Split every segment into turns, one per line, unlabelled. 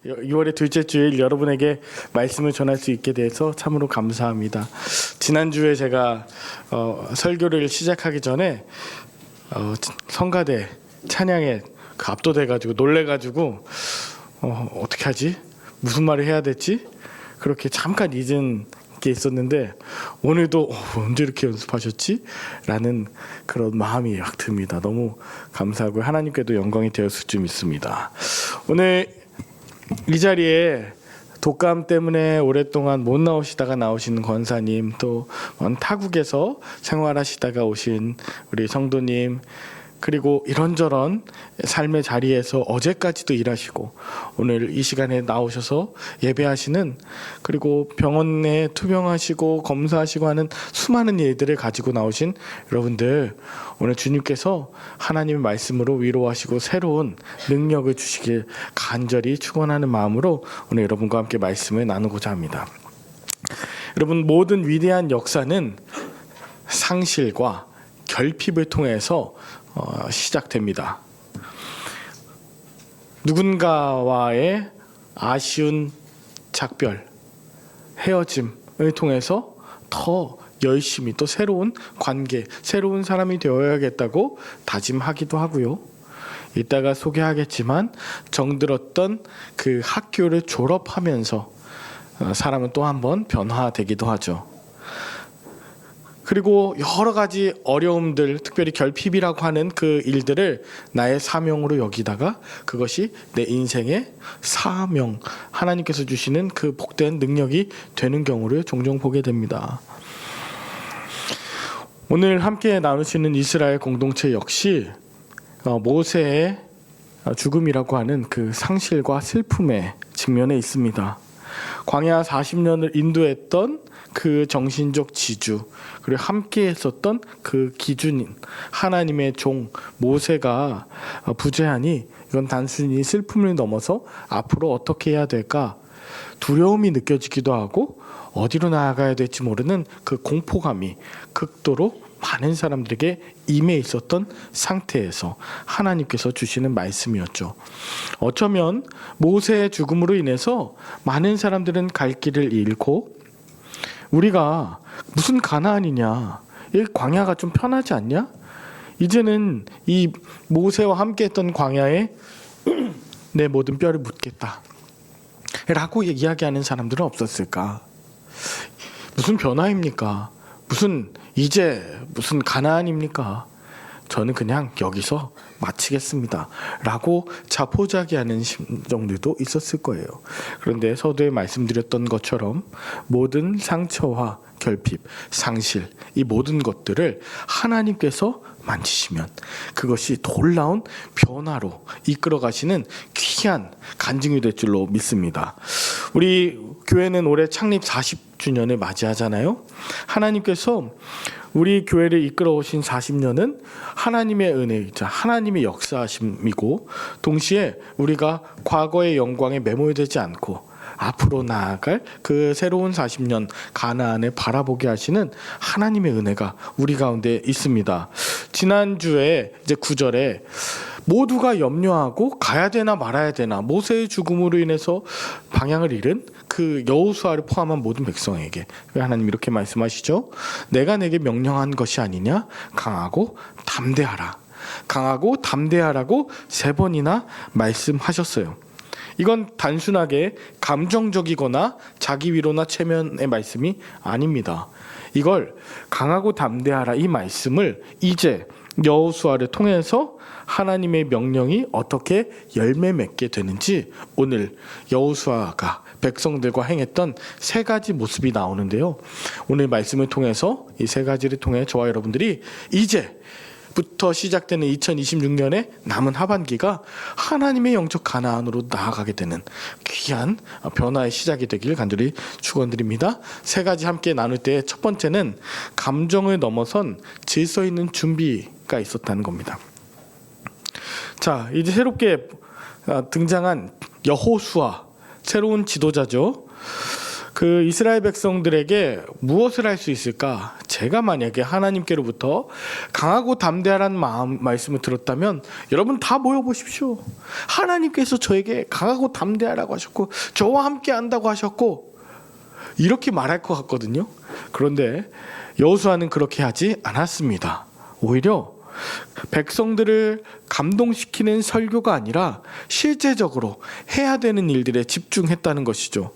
6월의 둘째 주일 여러분에게 말씀을 전할 수 있게 돼서 참으로 감사합니다. 지난주에 제가 설교를 시작하기 전에 성가대 찬양에 압도돼가지고 놀래가지고 어떻게 하지? 무슨 말을 해야 될지 그렇게 잠깐 잊은 게 있었는데 오늘도 언제 이렇게 연습하셨지? 라는 그런 마음이 확 듭니다. 너무 감사하고 하나님께도 영광이 되었을 줄 믿습니다. 오늘 이 자리에 독감 때문에 오랫동안 못 나오시다가 나오신 권사님, 또 타국에서 생활하시다가 오신 우리 성도님, 그리고 이런저런 삶의 자리에서 어제까지도 일하시고 오늘 이 시간에 나오셔서 예배하시는, 그리고 병원에 투병하시고 검사하시고 하는 수많은 일들을 가지고 나오신 여러분들, 오늘 주님께서 하나님의 말씀으로 위로하시고 새로운 능력을 주시길 간절히 축원하는 마음으로 오늘 여러분과 함께 말씀을 나누고자 합니다. 여러분, 모든 위대한 역사는 상실과 결핍을 통해서 시작됩니다. 누군가와의 아쉬운 작별, 헤어짐을 통해서 더 열심히 또 새로운 관계, 새로운 사람이 되어야겠다고 다짐하기도 하고요. 이따가 소개하겠지만 정들었던 그 학교를 졸업하면서 사람은 또 한 번 변화되기도 하죠. 그리고 여러 가지 어려움들, 특별히 결핍이라고 하는 그 일들을 나의 사명으로 여기다가 그것이 내 인생의 사명, 하나님께서 주시는 그 복된 능력이 되는 경우를 종종 보게 됩니다. 오늘 함께 나누시는 이스라엘 공동체 역시 모세의 죽음이라고 하는 그 상실과 슬픔에 직면해 있습니다. 광야 40년을 인도했던 그 정신적 지주, 그리고 함께 했었던 그 기준인 하나님의 종 모세가 부재하니 이건 단순히 슬픔을 넘어서 앞으로 어떻게 해야 될까 두려움이 느껴지기도 하고 어디로 나아가야 될지 모르는 그 공포감이 극도로 많은 사람들에게 임해 있었던 상태에서 하나님께서 주시는 말씀이었죠. 어쩌면 모세의 죽음으로 인해서 많은 사람들은 갈 길을 잃고, 우리가 무슨 가나안이냐, 이 광야가 좀 편하지 않냐, 이제는 이 모세와 함께 했던 광야에 내 모든 뼈를 묻겠다 라고 이야기하는 사람들은 없었을까? 무슨 변화입니까? 이제 무슨 가나안입니까? 저는 그냥 여기서 마치겠습니다 라고 자포자기하는 심정들도 있었을 거예요. 그런데 서두에 말씀드렸던 것처럼 모든 상처와 결핍, 상실, 이 모든 것들을 하나님께서 만지시면 그것이 놀라운 변화로 이끌어 가시는 귀한 간증이 될 줄로 믿습니다. 우리 교회는 올해 창립 40주년을 맞이하잖아요. 하나님께서 우리 교회를 이끌어 오신 40년은 하나님의 은혜이자 하나님의 역사하심이고, 동시에 우리가 과거의 영광에 매몰되지 않고 앞으로 나아갈 그 새로운 40년 가나안을 바라보게 하시는 하나님의 은혜가 우리 가운데 있습니다. 지난주에 이제 9절에 모두가 염려하고 가야 되나 말아야 되나, 모세의 죽음으로 인해서 방향을 잃은 그 여호수아를 포함한 모든 백성에게 하나님 이렇게 말씀하시죠. 내가 내게 명령한 것이 아니냐, 강하고 담대하라, 강하고 담대하라고 3번이나 말씀하셨어요. 이건 단순하게 감정적이거나 자기 위로나 체면의 말씀이 아닙니다. 이걸 강하고 담대하라, 이 말씀을 이제 여호수아를 통해서 하나님의 명령이 어떻게 열매 맺게 되는지 오늘 여호수아가 백성들과 행했던 3가지 모습이 나오는데요. 오늘 말씀을 통해서 이 3가지를 통해 저와 여러분들이 이제부터 시작되는 2026년의 남은 하반기가 하나님의 영적 가나안으로 나아가게 되는 귀한 변화의 시작이 되길 간절히 축원드립니다. 3가지 함께 나눌 때 첫 번째는 감정을 넘어선 질서 있는 준비가 있었다는 겁니다. 자, 이제 새롭게 등장한 여호수아, 새로운 지도자죠. 그 이스라엘 백성들에게 무엇을 할 수 있을까? 제가 만약에 하나님께로부터 강하고 담대하라는 말씀을 들었다면 여러분 다 모여보십시오. 하나님께서 저에게 강하고 담대하라고 하셨고 저와 함께 한다고 하셨고 이렇게 말할 것 같거든요. 그런데 여호수아는 그렇게 하지 않았습니다. 오히려 백성들을 감동시키는 설교가 아니라 실제적으로 해야 되는 일들에 집중했다는 것이죠.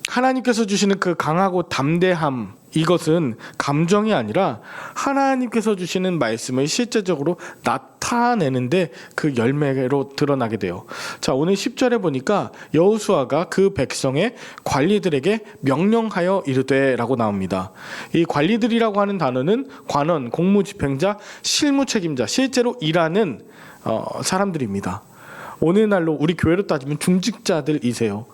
하나님께서 주시는 그 강하고 담대함, 이것은 감정이 아니라 하나님께서 주시는 말씀을 실제적으로 나타내는데 그 열매로 드러나게 돼요. 자, 오늘 10절에 보니까 여호수아가 그 백성의 관리들에게 명령하여 이르되 라고 나옵니다. 이 관리들이라고 하는 단어는 관원, 공무집행자, 실무책임자, 실제로 일하는 사람들입니다. 오늘날로 우리 교회로 따지면 중직자들이세요.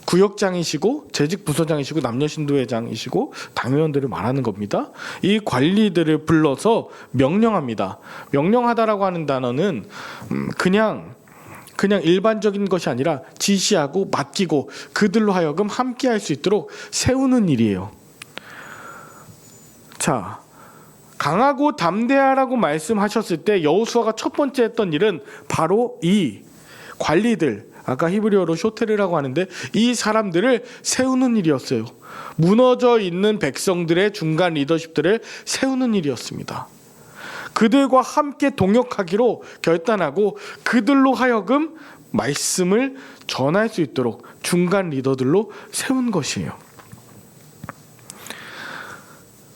구역장이시고 재직 부서장이시고 남녀신도회장이시고 당회원들을 말하는 겁니다. 이 관리들을 불러서 명령합니다. 명령하다라고 하는 단어는 그냥 일반적인 것이 아니라 지시하고 맡기고 그들로 하여금 함께할 수 있도록 세우는 일이에요. 자, 강하고 담대하라고 말씀하셨을 때 여호수아가 첫 번째 했던 일은 바로 이 관리들, 아까 히브리어로 쇼테르라고 하는데 이 사람들을 세우는 일이었어요. 무너져 있는 백성들의 중간 리더십들을 세우는 일이었습니다. 그들과 함께 동역하기로 결단하고 그들로 하여금 말씀을 전할 수 있도록 중간 리더들로 세운 것이에요.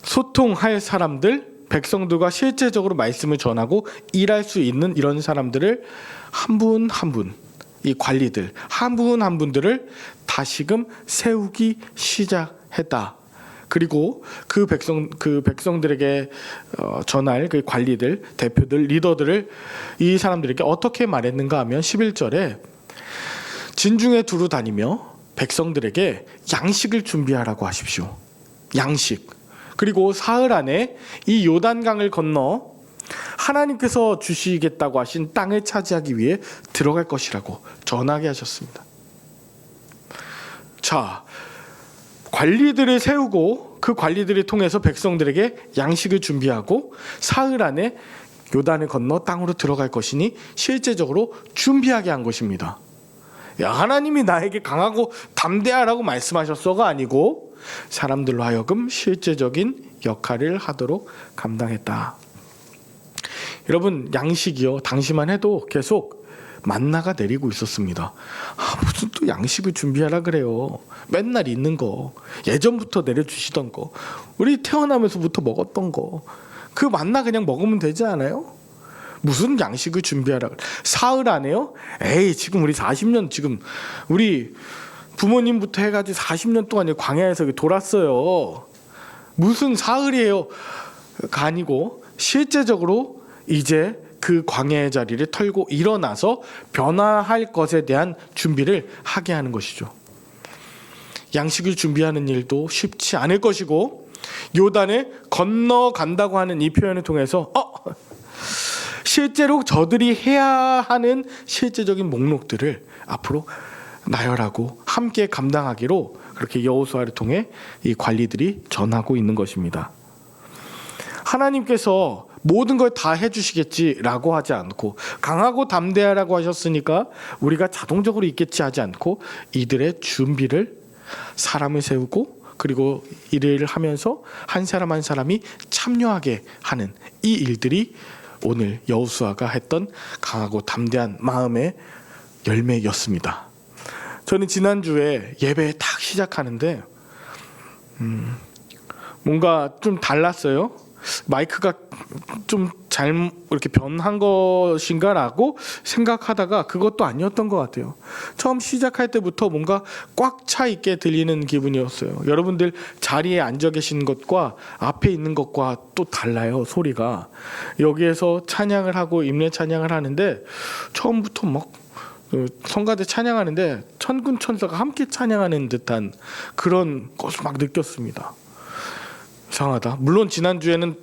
소통할 사람들, 백성들과 실제적으로 말씀을 전하고 일할 수 있는 이런 사람들을 한 분 한 분, 이 관리들 한 분 한 분들을 다시금 세우기 시작했다. 그리고 그 백성들에게 전할 그 관리들, 대표들, 리더들을 이 사람들에게 어떻게 말했는가 하면 11절에 진중에 두루 다니며 백성들에게 양식을 준비하라고 하십시오. 양식. 그리고 사흘 안에 이 요단강을 건너 하나님께서 주시겠다고 하신 땅을 차지하기 위해 들어갈 것이라고 전하게 하셨습니다. 자, 관리들을 세우고 그 관리들을 통해서 백성들에게 양식을 준비하고 사흘 안에 요단을 건너 땅으로 들어갈 것이니 실제적으로 준비하게 한 것입니다. 야, 하나님이 나에게 강하고 담대하라고 말씀하셨어가 아니고 사람들로 하여금 실제적인 역할을 하도록 감당했다. 여러분, 양식이요, 당시만 해도 계속 만나가 내리고 있었습니다. 무슨 또 양식을 준비하라 그래요. 맨날 있는 거, 예전부터 내려주시던 거, 우리 태어나면서부터 먹었던 거, 그 만나 그냥 먹으면 되지 않아요? 무슨 양식을 준비하라 그래. 사흘 안에요? 에이, 지금 우리 40년 지금 우리 부모님부터 해가지고 40년 동안 광야에서 돌았어요. 무슨 사흘이에요? 아니고 실제적으로 이제 그 광야의 자리를 털고 일어나서 변화할 것에 대한 준비를 하게 하는 것이죠. 양식을 준비하는 일도 쉽지 않을 것이고 요단을 건너간다고 하는 이 표현을 통해서 실제로 저들이 해야 하는 실제적인 목록들을 앞으로 나열하고 함께 감당하기로 그렇게 여호수아를 통해 이 관리들이 전하고 있는 것입니다. 하나님께서 모든 걸 다 해주시겠지라고 하지 않고 강하고 담대하라고 하셨으니까 우리가 자동적으로 있겠지 하지 않고 이들의 준비를 사람을 세우고 그리고 일을 하면서 한 사람 한 사람이 참여하게 하는 이 일들이 오늘 여호수아가 했던 강하고 담대한 마음의 열매였습니다. 저는 지난주에 예배 딱 시작하는데 뭔가 좀 달랐어요. 마이크가 좀 잘못 이렇게 변한 것인가라고 생각하다가 그것도 아니었던 것 같아요. 처음 시작할 때부터 뭔가 꽉 차 있게 들리는 기분이었어요. 여러분들 자리에 앉아 계신 것과 앞에 있는 것과 또 달라요, 소리가. 여기에서 찬양을 하고 임례 찬양을 하는데 처음부터 막 성가대 찬양하는데 천군 천사가 함께 찬양하는 듯한 그런 것을 막 느꼈습니다. 이상하다. 물론 지난주에는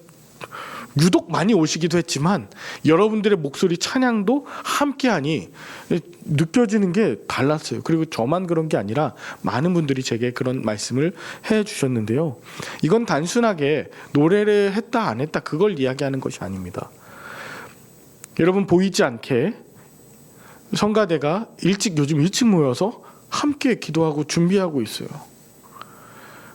유독 많이 오시기도 했지만 여러분들의 목소리 찬양도 함께하니 느껴지는 게 달랐어요. 그리고 저만 그런 게 아니라 많은 분들이 제게 그런 말씀을 해주셨는데요. 이건 단순하게 노래를 했다 안 했다 그걸 이야기하는 것이 아닙니다. 여러분 보이지 않게 성가대가 요즘 일찍 모여서 함께 기도하고 준비하고 있어요.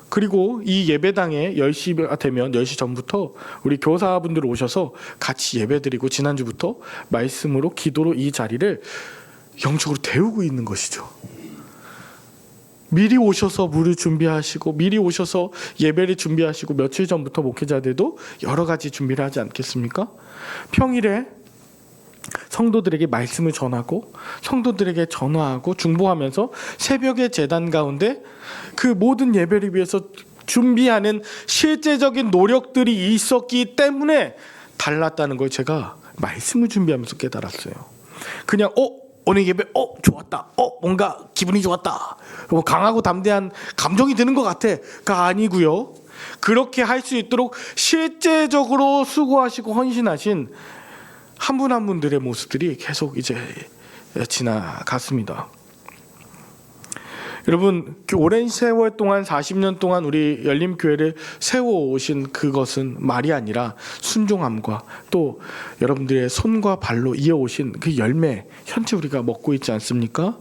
그리고 이 예배당에 10시가 되면 10시 전부터 우리 교사분들 오셔서 같이 예배드리고 지난주부터 말씀으로 기도로 이 자리를 영적으로 데우고 있는 것이죠. 미리 오셔서 물을 준비하시고 미리 오셔서 예배를 준비하시고 며칠 전부터 목회자들도 여러 가지 준비를 하지 않겠습니까? 평일에 성도들에게 말씀을 전하고 성도들에게 전화하고 중보하면서 새벽의 제단 가운데 그 모든 예배를 위해서 준비하는 실제적인 노력들이 있었기 때문에 달랐다는 걸 제가 말씀을 준비하면서 깨달았어요. 그냥 오늘 예배 좋았다, 뭔가 기분이 좋았다, 뭐 강하고 담대한 감정이 드는 것 같아가 아니고요. 그렇게 할 수 있도록 실제적으로 수고하시고 헌신하신 한 분 한 분들의 모습들이 계속 이제 지나갔습니다. 여러분, 오랜 세월 동안 40년 동안 우리 열림교회를 세워오신 그것은 말이 아니라 순종함과 또 여러분들의 손과 발로 이어오신 그 열매, 현재 우리가 먹고 있지 않습니까?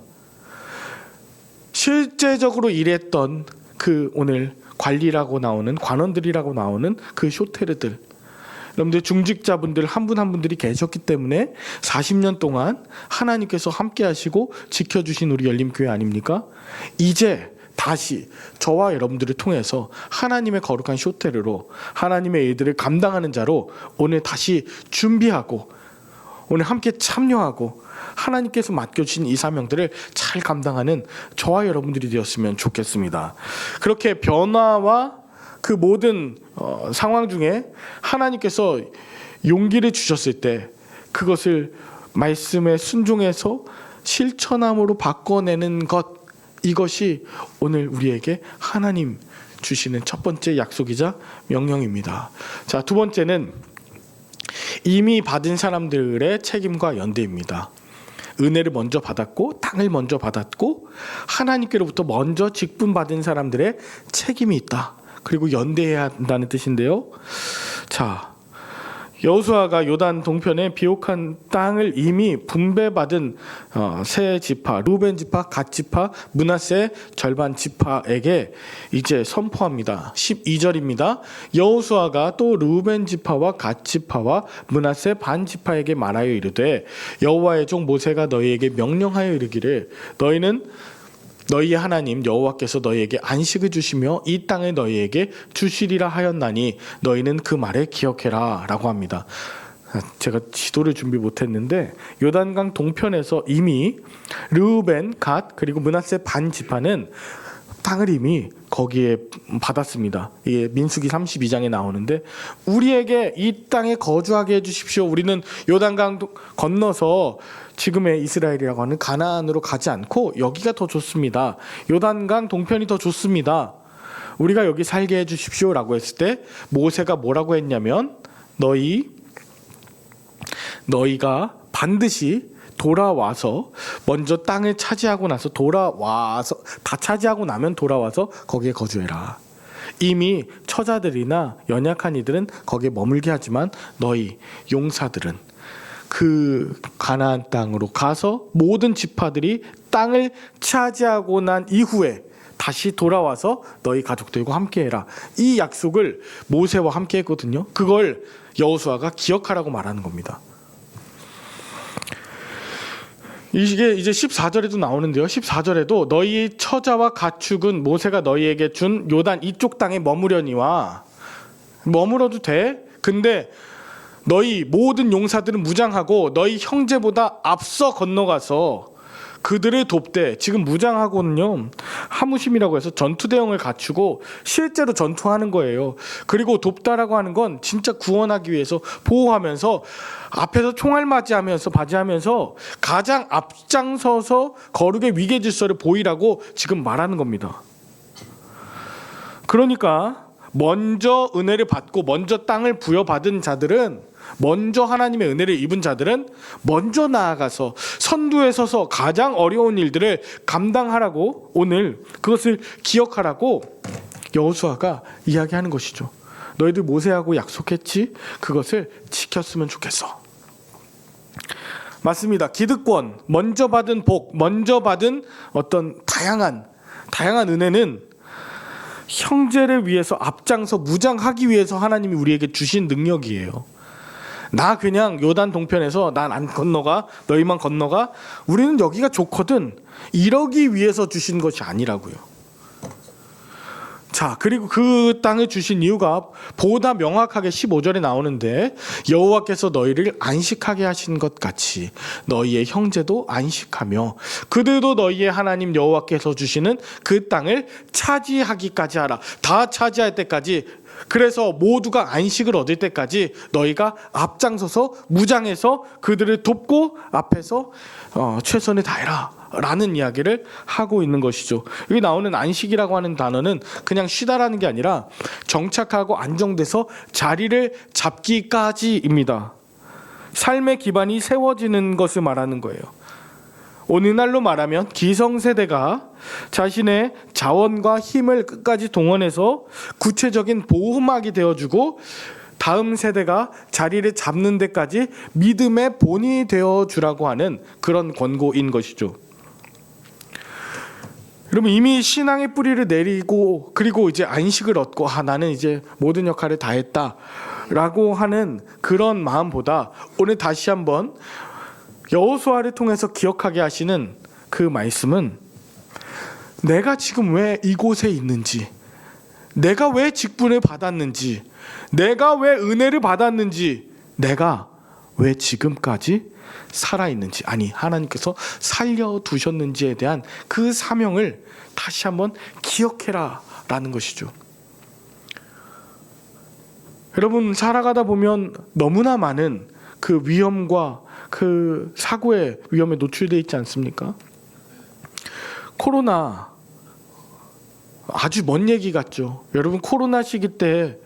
실제적으로 일했던 그 오늘 관리라고 나오는 관원들이라고 나오는 그 쇼테르들, 여러분들 중직자분들 한 분 한 분들이 계셨기 때문에 40년 동안 하나님께서 함께 하시고 지켜주신 우리 열림교회 아닙니까? 이제 다시 저와 여러분들을 통해서 하나님의 거룩한 쇼테르로 하나님의 일들을 감당하는 자로 오늘 다시 준비하고 오늘 함께 참여하고 하나님께서 맡겨주신 이 사명들을 잘 감당하는 저와 여러분들이 되었으면 좋겠습니다. 그렇게 변화와 그 모든 상황 중에 하나님께서 용기를 주셨을 때 그것을 말씀에 순종해서 실천함으로 바꿔내는 것, 이것이 오늘 우리에게 하나님 주시는 첫 번째 약속이자 명령입니다. 자, 두 번째는 이미 받은 사람들의 책임과 연대입니다. 은혜를 먼저 받았고 땅을 먼저 받았고 하나님께로부터 먼저 직분받은 사람들의 책임이 있다. 그리고 연대해야 한다는 뜻인데요. 자, 여호수아가 요단 동편의 비옥한 땅을 이미 분배받은 세 지파, 루벤 지파, 갓 지파, 므낫세 절반 지파에게 이제 선포합니다. 12절입니다. 여호수아가 또 루벤 지파와 갓 지파와 므낫세 반 지파에게 말하여 이르되 여호와의 종 모세가 너희에게 명령하여 이르기를 너희는 너희의 하나님 여호와께서 너희에게 안식을 주시며 이 땅을 너희에게 주시리라 하였나니 너희는 그 말을 기억해라 라고 합니다. 제가 지도를 준비 못했는데 요단강 동편에서 이미 르우벤, 갓 그리고 므낫세 반 지파는 땅을 이미 거기에 받았습니다. 이게 민수기 32장에 나오는데 우리에게 이 땅에 거주하게 해주십시오. 우리는 요단강 건너서 지금의 이스라엘이라고 하는 가나안으로 가지 않고 여기가 더 좋습니다. 요단강 동편이 더 좋습니다. 우리가 여기 살게 해주십시오 라고 했을 때 모세가 뭐라고 했냐면 너희가 반드시 돌아와서 먼저 땅을 차지하고 나서 다 차지하고 나면 돌아와서 거기에 거주해라. 이미 처자들이나 연약한 이들은 거기에 머물게 하지만 너희 용사들은 그 가나안 땅으로 가서 모든 지파들이 땅을 차지하고 난 이후에 다시 돌아와서 너희 가족들과 함께해라. 이 약속을 모세와 함께 했거든요. 그걸 여호수아가 기억하라고 말하는 겁니다. 이게 이제 14절에도 나오는데요. 14절에도 너희 처자와 가축은 모세가 너희에게 준 요단 이쪽 땅에 머무려니와 머물어도 돼. 근데 너희 모든 용사들은 무장하고 너희 형제보다 앞서 건너가서 그들을 돕되, 지금 무장하고는요 하무심이라고 해서 전투대형을 갖추고 실제로 전투하는 거예요. 그리고 돕다라고 하는 건 진짜 구원하기 위해서 보호하면서 앞에서 총알 맞이하면서 가장 앞장서서 거룩의 위계 질서를 보이라고 지금 말하는 겁니다. 그러니까 먼저 은혜를 받고 먼저 땅을 부여받은 자들은, 먼저 하나님의 은혜를 입은 자들은 먼저 나아가서 선두에 서서 가장 어려운 일들을 감당하라고, 오늘 그것을 기억하라고 여호수아가 이야기하는 것이죠. 너희들 모세하고 약속했지? 그것을 지켰으면 좋겠어. 맞습니다. 기득권, 먼저 받은 복, 먼저 받은 어떤 다양한 은혜는 형제를 위해서 앞장서 무장하기 위해서 하나님이 우리에게 주신 능력이에요. 나 그냥 요단 동편에서 난 안 건너가, 너희만 건너가, 우리는 여기가 좋거든, 이러기 위해서 주신 것이 아니라고요. 자, 그리고 그 땅을 주신 이유가 보다 명확하게 15절에 나오는데, 여호와께서 너희를 안식하게 하신 것 같이 너희의 형제도 안식하며 그들도 너희의 하나님 여호와께서 주시는 그 땅을 차지하기까지 하라. 다 차지할 때까지, 그래서 모두가 안식을 얻을 때까지 너희가 앞장서서 무장해서 그들을 돕고 앞에서 최선을 다해라 라는 이야기를 하고 있는 것이죠. 여기 나오는 안식이라고 하는 단어는 그냥 쉬다라는 게 아니라 정착하고 안정돼서 자리를 잡기까지입니다. 삶의 기반이 세워지는 것을 말하는 거예요. 오늘날로 말하면 기성세대가 자신의 자원과 힘을 끝까지 동원해서 구체적인 보호막이 되어주고, 다음 세대가 자리를 잡는 데까지 믿음의 본이 되어주라고 하는 그런 권고인 것이죠. 여러분, 이미 신앙의 뿌리를 내리고 그리고 이제 안식을 얻고 나는 이제 모든 역할을 다 했다라고 하는 그런 마음보다, 오늘 다시 한번 여호수아를 통해서 기억하게 하시는 그 말씀은, 내가 지금 왜 이곳에 있는지, 내가 왜 직분을 받았는지, 내가 왜 은혜를 받았는지, 내가 왜 지금까지 살아있는지, 아니 하나님께서 살려두셨는지에 대한 그 사명을 다시 한번 기억해라 라는 것이죠. 여러분, 살아가다 보면 너무나 많은 그 위험과 그 사고의 위험에 노출되어 있지 않습니까? 코로나, 아주 먼 얘기 같죠. 여러분, 코로나 시기 때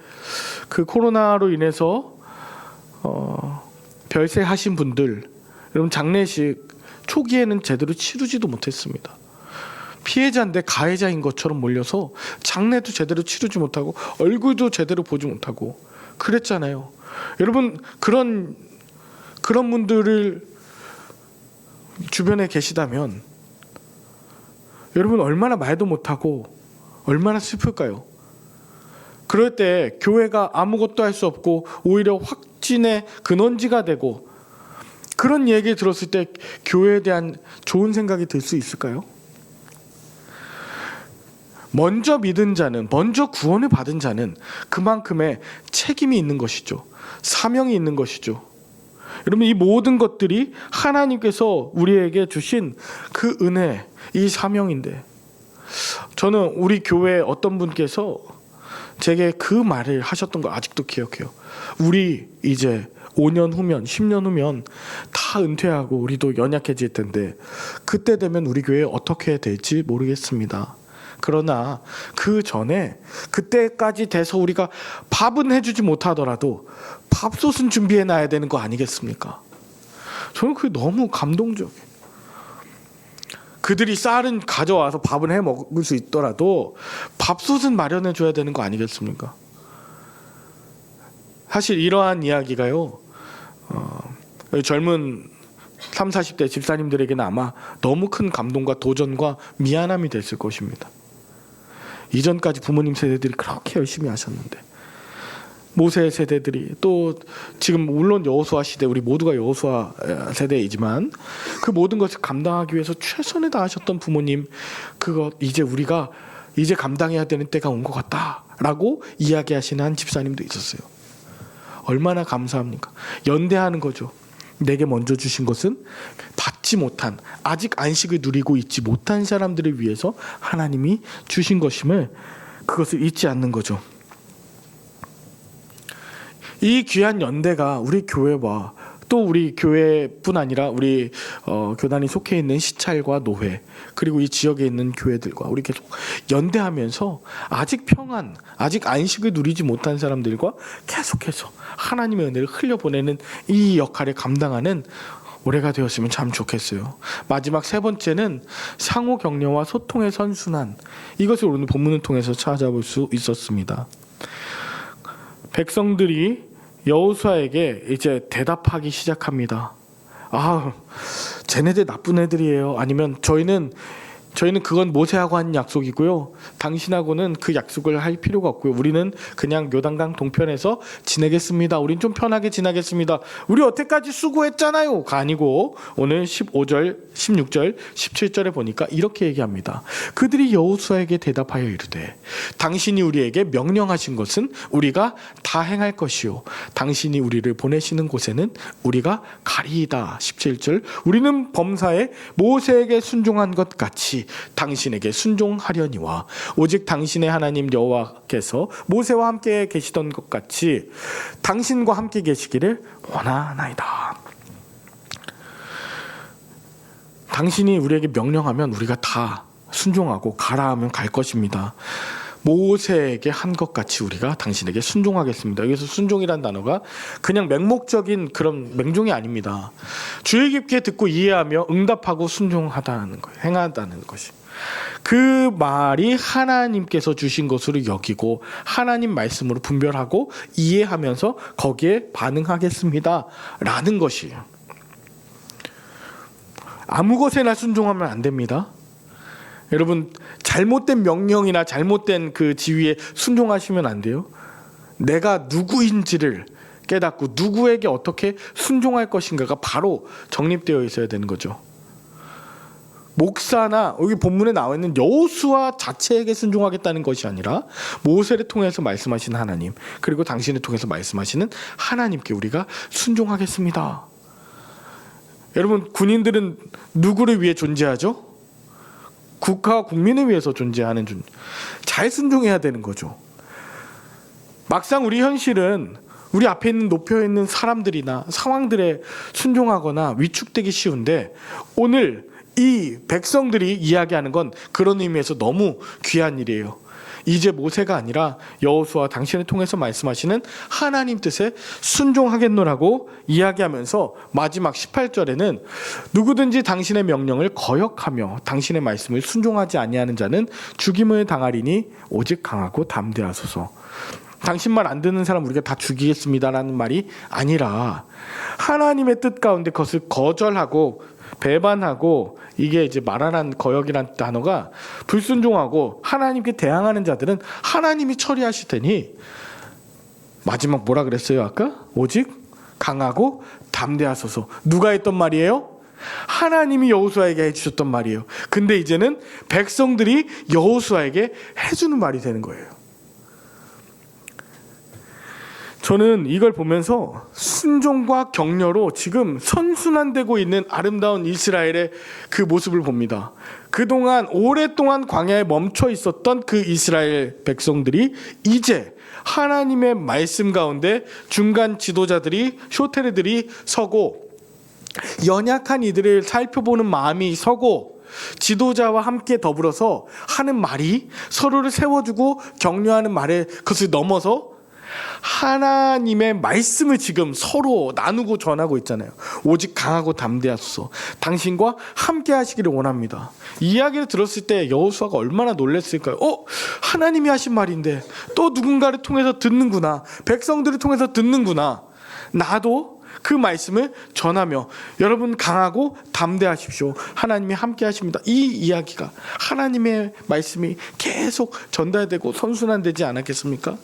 그 코로나로 인해서 별세하신 분들, 여러분 장례식 초기에는 제대로 치르지도 못했습니다. 피해자인데 가해자인 것처럼 몰려서 장례도 제대로 치르지 못하고 얼굴도 제대로 보지 못하고 그랬잖아요. 여러분, 그런 분들을 주변에 계시다면 여러분 얼마나 말도 못하고 얼마나 슬플까요? 그럴 때 교회가 아무것도 할 수 없고 오히려 확진의 근원지가 되고, 그런 얘기 들었을 때 교회에 대한 좋은 생각이 들 수 있을까요? 먼저 믿은 자는, 먼저 구원을 받은 자는 그만큼의 책임이 있는 것이죠. 사명이 있는 것이죠. 여러분, 이 모든 것들이 하나님께서 우리에게 주신 그 은혜, 이 사명인데, 저는 우리 교회 어떤 분께서 제게 그 말을 하셨던 걸 아직도 기억해요. 우리 이제 5년 후면 10년 후면 다 은퇴하고 우리도 연약해질 텐데 그때 되면 우리 교회 어떻게 될지 모르겠습니다. 그러나 그 전에, 그때까지 돼서 우리가 밥은 해주지 못하더라도 밥솥은 준비해 놔야 되는 거 아니겠습니까? 저는 그게 너무 감동적이에요. 그들이 쌀은 가져와서 밥은 해 먹을 수 있더라도 밥솥은 마련해 줘야 되는 거 아니겠습니까? 사실 이러한 이야기가요, 젊은 30, 40대 집사님들에게는 아마 너무 큰 감동과 도전과 미안함이 됐을 것입니다. 이전까지 부모님 세대들이 그렇게 열심히 하셨는데, 모세 세대들이, 또 지금 물론 여호수아 시대, 우리 모두가 여호수아 세대이지만 그 모든 것을 감당하기 위해서 최선을 다하셨던 부모님, 그거 이제 우리가 이제 감당해야 되는 때가 온 것 같다라고 이야기하시는 한 집사님도 있었어요. 얼마나 감사합니까? 연대하는 거죠. 내게 먼저 주신 것은 받지 못한, 아직 안식을 누리고 있지 못한 사람들을 위해서 하나님이 주신 것임을, 그것을 잊지 않는 거죠. 이 귀한 연대가 우리 교회와 또 우리 교회뿐 아니라 우리 교단이 속해 있는 시찰과 노회, 그리고 이 지역에 있는 교회들과 우리 계속 연대하면서 아직 평안, 아직 안식을 누리지 못한 사람들과 계속해서 하나님의 은혜를 흘려보내는 이 역할을 감당하는 올해가 되었으면 참 좋겠어요. 마지막 세 번째는 상호 격려와 소통의 선순환. 이것을 오늘 본문을 통해서 찾아볼 수 있었습니다. 백성들이 여호수아에게 이제 대답하기 시작합니다. 쟤네들 나쁜 애들이에요. 아니면 저희는 그건 모세하고 한 약속이고요. 당신하고는 그 약속을 할 필요가 없고요. 우리는 그냥 요단강 동편에서 지내겠습니다. 우린 좀 편하게 지내겠습니다. 우리 여태까지 수고했잖아요가 아니고 오늘 15절, 16절, 17절에 보니까 이렇게 얘기합니다. 그들이 여호수아에게 대답하여 이르되 당신이 우리에게 명령하신 것은 우리가 다 행할 것이요 당신이 우리를 보내시는 곳에는 우리가 가리이다. 17절 우리는 범사에 모세에게 순종한 것 같이 당신에게 순종하려니와 오직 당신의 하나님 여호와께서 모세와 함께 계시던 것 같이 당신과 함께 계시기를 원하나이다. 당신이 우리에게 명령하면 우리가 다 순종하고 가라 하면 갈 것입니다. 모세에게 한 것 같이 우리가 당신에게 순종하겠습니다. 여기서 순종이란 단어가 그냥 맹목적인 그런 맹종이 아닙니다. 주의 깊게 듣고 이해하며 응답하고 순종하다는 거예요. 행하다는 것이. 그 말이 하나님께서 주신 것으로 여기고 하나님 말씀으로 분별하고 이해하면서 거기에 반응하겠습니다. 라는 것이에요. 아무 것에나 순종하면 안 됩니다. 여러분 잘못된 명령이나 잘못된 그 지위에 순종하시면 안 돼요. 내가 누구인지를 깨닫고 누구에게 어떻게 순종할 것인가가 바로 정립되어 있어야 되는 거죠. 목사나 여기 본문에 나와 있는 여호수아 자체에게 순종하겠다는 것이 아니라 모세를 통해서 말씀하신 하나님, 그리고 당신을 통해서 말씀하시는 하나님께 우리가 순종하겠습니다. 여러분 군인들은 누구를 위해 존재하죠? 국가와 국민을 위해서 존재하는 잘 순종해야 되는 거죠. 막상 우리 현실은 우리 앞에 있는 높여 있는 사람들이나 상황들에 순종하거나 위축되기 쉬운데 오늘 이 백성들이 이야기하는 건 그런 의미에서 너무 귀한 일이에요. 이제 모세가 아니라 여호수아 당신을 통해서 말씀하시는 하나님 뜻에 순종하겠노라고 이야기하면서 마지막 18절에는 누구든지 당신의 명령을 거역하며 당신의 말씀을 순종하지 아니하는 자는 죽임을 당하리니 오직 강하고 담대하소서. 당신 말 안 듣는 사람 우리가 다 죽이겠습니다라는 말이 아니라 하나님의 뜻 가운데 그것을 거절하고 배반하고, 이게 이제 말하는 거역이라는 단어가 불순종하고 하나님께 대항하는 자들은 하나님이 처리하실 테니, 마지막 뭐라 그랬어요 아까? 오직 강하고 담대하소서. 누가 했던 말이에요? 하나님이 여호수아에게 해주셨던 말이에요. 근데 이제는 백성들이 여호수아에게 해주는 말이 되는 거예요. 저는 이걸 보면서 순종과 격려로 지금 선순환되고 있는 아름다운 이스라엘의 그 모습을 봅니다. 그동안 오랫동안 광야에 멈춰 있었던 그 이스라엘 백성들이 이제 하나님의 말씀 가운데 중간 지도자들이, 쇼테르들이 서고, 연약한 이들을 살펴보는 마음이 서고, 지도자와 함께 더불어서 하는 말이 서로를 세워주고 격려하는 말에 그것을 넘어서 하나님의 말씀을 지금 서로 나누고 전하고 있잖아요. 오직 강하고 담대하소서. 당신과 함께 하시기를 원합니다. 이 이야기를 들었을 때 여호수아가 얼마나 놀랐을까요? 하나님이 하신 말인데 또 누군가를 통해서 듣는구나. 백성들을 통해서 듣는구나. 나도 그 말씀을 전하며 여러분 강하고 담대하십시오. 하나님이 함께 하십니다. 이 이야기가, 하나님의 말씀이 계속 전달되고 선순환되지 않았겠습니까?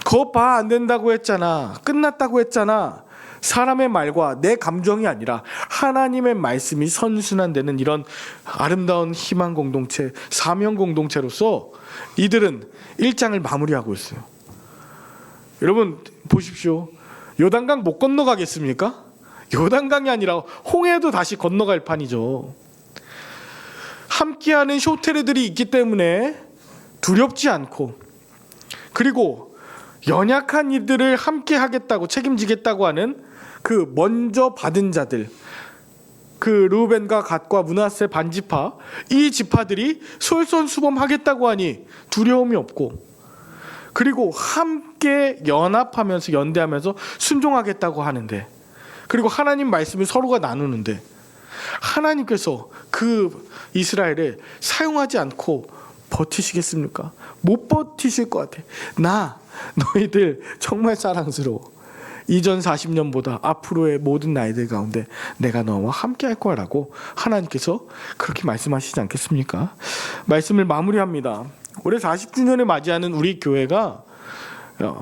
그거 봐, 안 된다고 했잖아. 끝났다고 했잖아. 사람의 말과 내 감정이 아니라 하나님의 말씀이 선순환되는 이런 아름다운 희망 공동체, 사명 공동체로서 이들은 1장을 마무리하고 있어요. 여러분 보십시오. 요단강 못 건너가겠습니까? 요단강이 아니라 홍해도 다시 건너갈 판이죠. 함께하는 쇼테르들이 있기 때문에 두렵지 않고, 그리고 연약한 이들을 함께 하겠다고 책임지겠다고 하는 그 먼저 받은 자들, 그 르우벤과 갓과 므낫세 반지파, 이 지파들이 솔선수범하겠다고 하니 두려움이 없고, 그리고 함께 연합하면서 연대하면서 순종하겠다고 하는데, 그리고 하나님 말씀을 서로가 나누는데, 하나님께서 그 이스라엘을 사용하지 않고 버티시겠습니까? 못 버티실 것 같아. 너희들 정말 사랑스러워. 이전 40년보다 앞으로의 모든 나이들 가운데 내가 너와 함께 할 거라고 하나님께서 그렇게 말씀하시지 않겠습니까? 말씀을 마무리합니다. 올해 40주년을 맞이하는 우리 교회가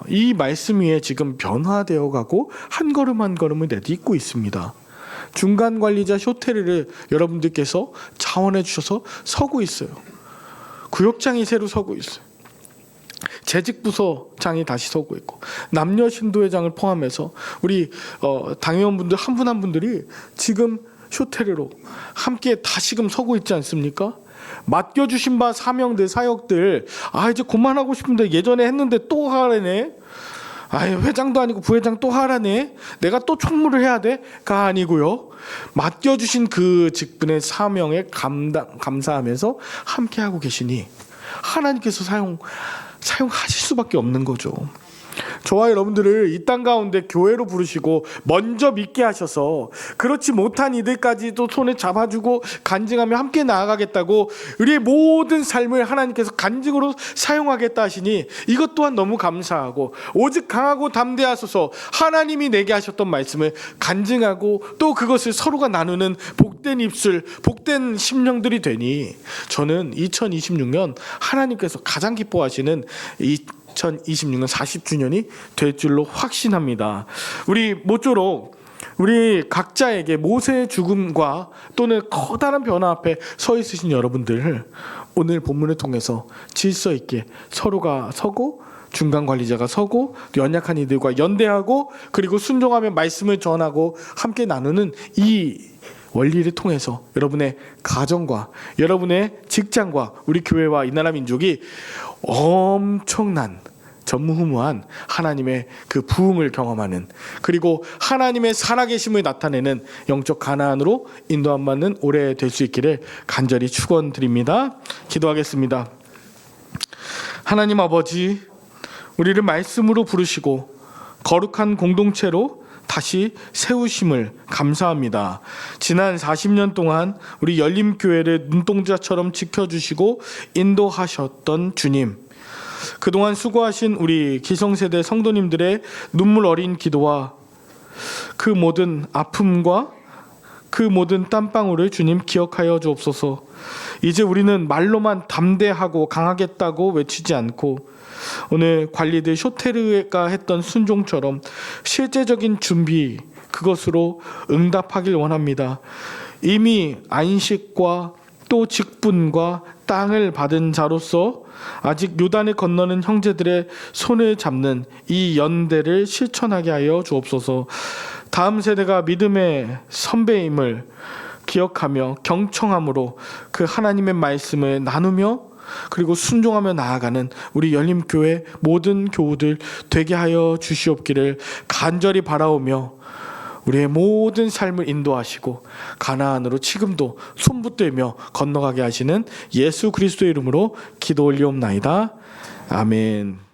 이 말씀 위에 지금 변화되어 가고 한 걸음 한 걸음을 내딛고 있습니다. 중간 관리자 쇼테르를 여러분들께서 자원해 주셔서 서고 있어요. 구역장이 새로 서고 있어요. 재직부서장이 다시 서고 있고, 남녀 신도회장을 포함해서 우리 당회원분들 한 분 한 분들이 지금 쇼테르로 함께 다시금 서고 있지 않습니까? 맡겨주신 바 사명들, 사역들, 이제 그만하고 싶은데 예전에 했는데 또 하라네. 회장도 아니고 부회장 또 하라네. 내가 또 총무를 해야 돼?가 아니고요. 맡겨주신 그 직분의 사명에 감사하면서 함께하고 계시니 하나님께서 사용하실 수밖에 없는 거죠. 저와 여러분들을 이 땅 가운데 교회로 부르시고 먼저 믿게 하셔서 그렇지 못한 이들까지도 손에 잡아주고 간증하며 함께 나아가겠다고 우리의 모든 삶을 하나님께서 간증으로 사용하겠다 하시니 이것 또한 너무 감사하고, 오직 강하고 담대하소서 하나님이 내게 하셨던 말씀을 간증하고 또 그것을 서로가 나누는 복된 입술, 복된 심령들이 되니 저는 2026년 하나님께서 가장 기뻐하시는 2026년 40주년이 될 줄로 확신합니다. 우리 모쪼록 우리 각자에게 모세의 죽음과 또는 커다란 변화 앞에 서 있으신 여러분들, 오늘 본문을 통해서 질서 있게 서로가 서고 중간 관리자가 서고 연약한 이들과 연대하고 그리고 순종하며 말씀을 전하고 함께 나누는 이 원리를 통해서 여러분의 가정과 여러분의 직장과 우리 교회와 이 나라 민족이 엄청난 전무후무한 하나님의 그 부흥을 경험하는, 그리고 하나님의 살아계심을 나타내는 영적 가나안으로 인도함 받는 올해 될 수 있기를 간절히 축원드립니다. 기도하겠습니다. 하나님 아버지, 우리를 말씀으로 부르시고 거룩한 공동체로 다시 세우심을 감사합니다. 지난 40년 동안 우리 열림교회를 눈동자처럼 지켜주시고 인도하셨던 주님, 그동안 수고하신 우리 기성세대 성도님들의 눈물 어린 기도와 그 모든 아픔과 그 모든 땀방울을 주님 기억하여 주옵소서. 이제 우리는 말로만 담대하고 강하겠다고 외치지 않고 오늘 관리들 쇼테르가 했던 순종처럼 실제적인 준비, 그것으로 응답하길 원합니다. 이미 안식과 또 직분과 땅을 받은 자로서 아직 요단을 건너는 형제들의 손을 잡는 이 연대를 실천하게 하여 주옵소서. 다음 세대가 믿음의 선배임을 기억하며 경청함으로 그 하나님의 말씀을 나누며 그리고 순종하며 나아가는 우리 열림교회 모든 교우들 되게 하여 주시옵기를 간절히 바라오며 우리의 모든 삶을 인도하시고 가나안으로 지금도 손붙들며 건너가게 하시는 예수 그리스도의 이름으로 기도 올리옵나이다. 아멘.